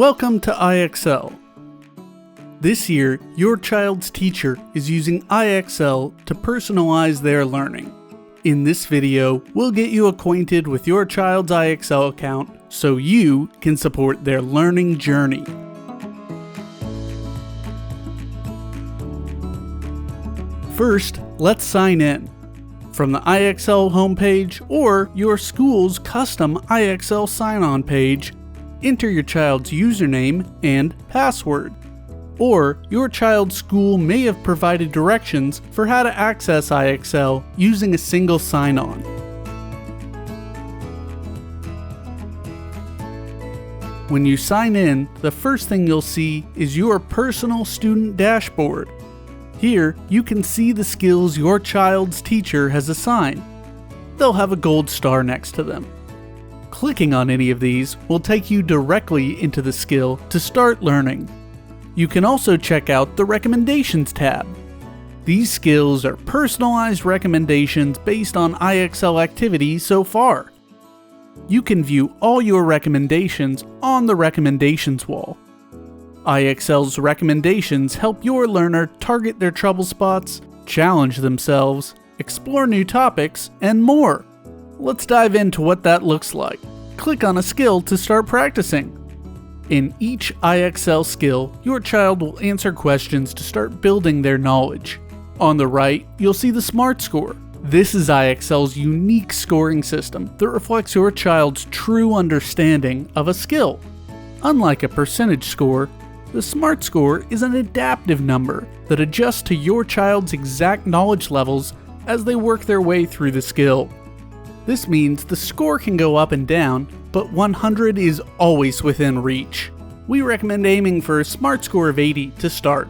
Welcome to IXL. This year, your child's teacher is using IXL to personalize their learning. In this video, we'll get you acquainted with your child's IXL account so you can support their learning journey. First, let's sign in. From the IXL homepage or your school's custom IXL sign-on page, enter your child's username and password. Or your child's school may have provided directions for how to access IXL using a single sign-on. When you sign in, the first thing you'll see is your personal student dashboard. Here, you can see the skills your child's teacher has assigned. They'll have a gold star next to them. Clicking on any of these will take you directly into the skill to start learning. You can also check out the Recommendations tab. These skills are personalized recommendations based on IXL activities so far. You can view all your recommendations on the Recommendations wall. IXL's recommendations help your learner target their trouble spots, challenge themselves, explore new topics, and more. Let's dive into what that looks like. Click on a skill to start practicing. In each IXL skill, your child will answer questions to start building their knowledge. On the right, you'll see the SMART score. This is IXL's unique scoring system that reflects your child's true understanding of a skill. Unlike a percentage score, the SMART score is an adaptive number that adjusts to your child's exact knowledge levels as they work their way through the skill. This means the score can go up and down, but 100 is always within reach. We recommend aiming for a SMART score of 80 to start,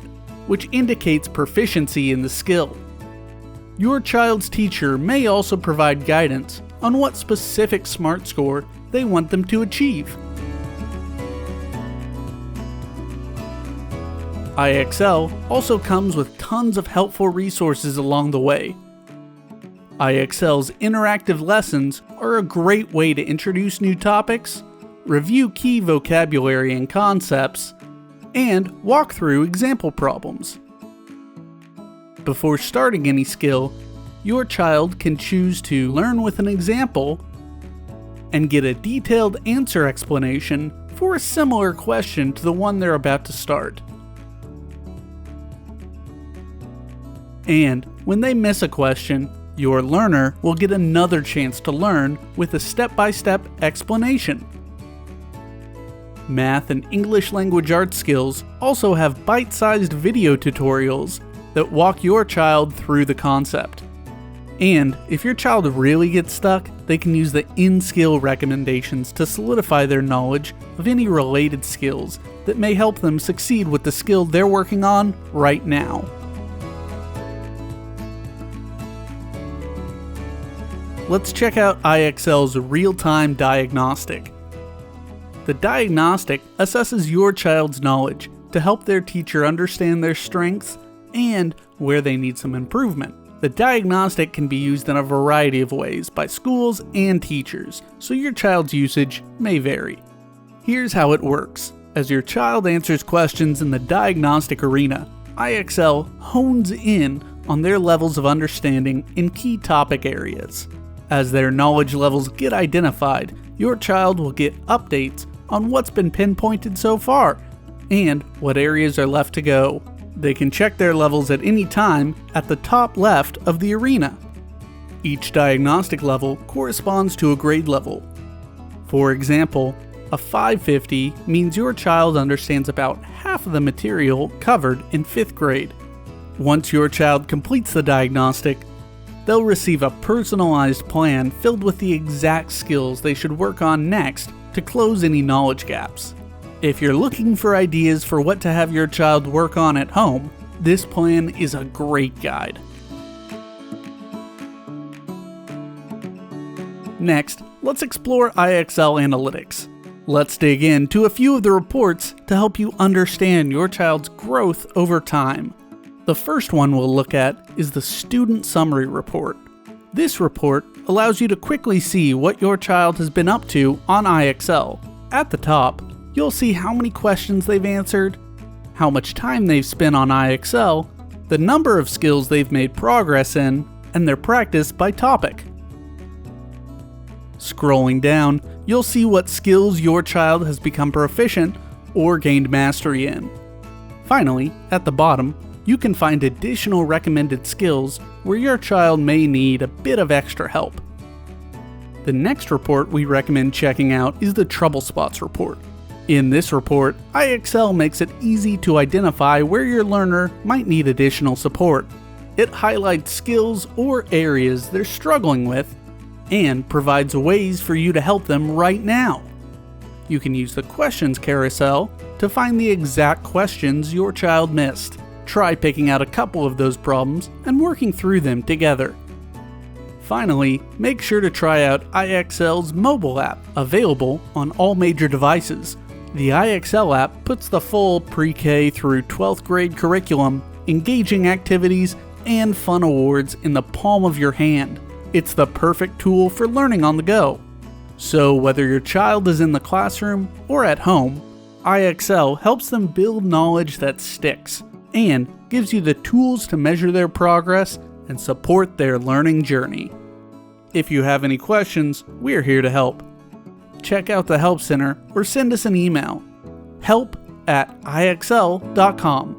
which indicates proficiency in the skill. Your child's teacher may also provide guidance on what specific SMART score they want them to achieve. IXL also comes with tons of helpful resources along the way. IXL's interactive lessons are a great way to introduce new topics, review key vocabulary and concepts, and walk through example problems. Before starting any skill, your child can choose to learn with an example and get a detailed answer explanation for a similar question to the one they're about to start. And when they miss a question, your learner will get another chance to learn with a step-by-step explanation. Math and English language arts skills also have bite-sized video tutorials that walk your child through the concept. And if your child really gets stuck, they can use the in-skill recommendations to solidify their knowledge of any related skills that may help them succeed with the skill they're working on right now. Let's check out IXL's real-time diagnostic. The diagnostic assesses your child's knowledge to help their teacher understand their strengths and where they need some improvement. The diagnostic can be used in a variety of ways by schools and teachers, so your child's usage may vary. Here's how it works. As your child answers questions in the diagnostic arena, IXL hones in on their levels of understanding in key topic areas. As their knowledge levels get identified, your child will get updates on what's been pinpointed so far and what areas are left to go. They can check their levels at any time at the top left of the arena. Each diagnostic level corresponds to a grade level. For example, a 550 means your child understands about half of the material covered in 5th grade. Once your child completes the diagnostic, they'll receive a personalized plan filled with the exact skills they should work on next to close any knowledge gaps. If you're looking for ideas for what to have your child work on at home, this plan is a great guide. Next, let's explore IXL Analytics. Let's dig into a few of the reports to help you understand your child's growth over time. The first one we'll look at is the Student Summary Report. This report allows you to quickly see what your child has been up to on IXL. At the top, you'll see how many questions they've answered, how much time they've spent on IXL, the number of skills they've made progress in, and their practice by topic. Scrolling down, you'll see what skills your child has become proficient or gained mastery in. Finally, at the bottom, you can find additional recommended skills where your child may need a bit of extra help. The next report we recommend checking out is the Trouble Spots report. In this report, IXL makes it easy to identify where your learner might need additional support. It highlights skills or areas they're struggling with and provides ways for you to help them right now. You can use the questions carousel to find the exact questions your child missed. Try picking out a couple of those problems and working through them together. Finally, make sure to try out IXL's mobile app, available on all major devices. The IXL app puts the full pre-K through 12th grade curriculum, engaging activities, and fun awards in the palm of your hand. It's the perfect tool for learning on the go. So whether your child is in the classroom or at home, IXL helps them build knowledge that sticks and gives you the tools to measure their progress and support their learning journey. If you have any questions, we're here to help. Check out the Help Center or send us an email. help@ixl.com.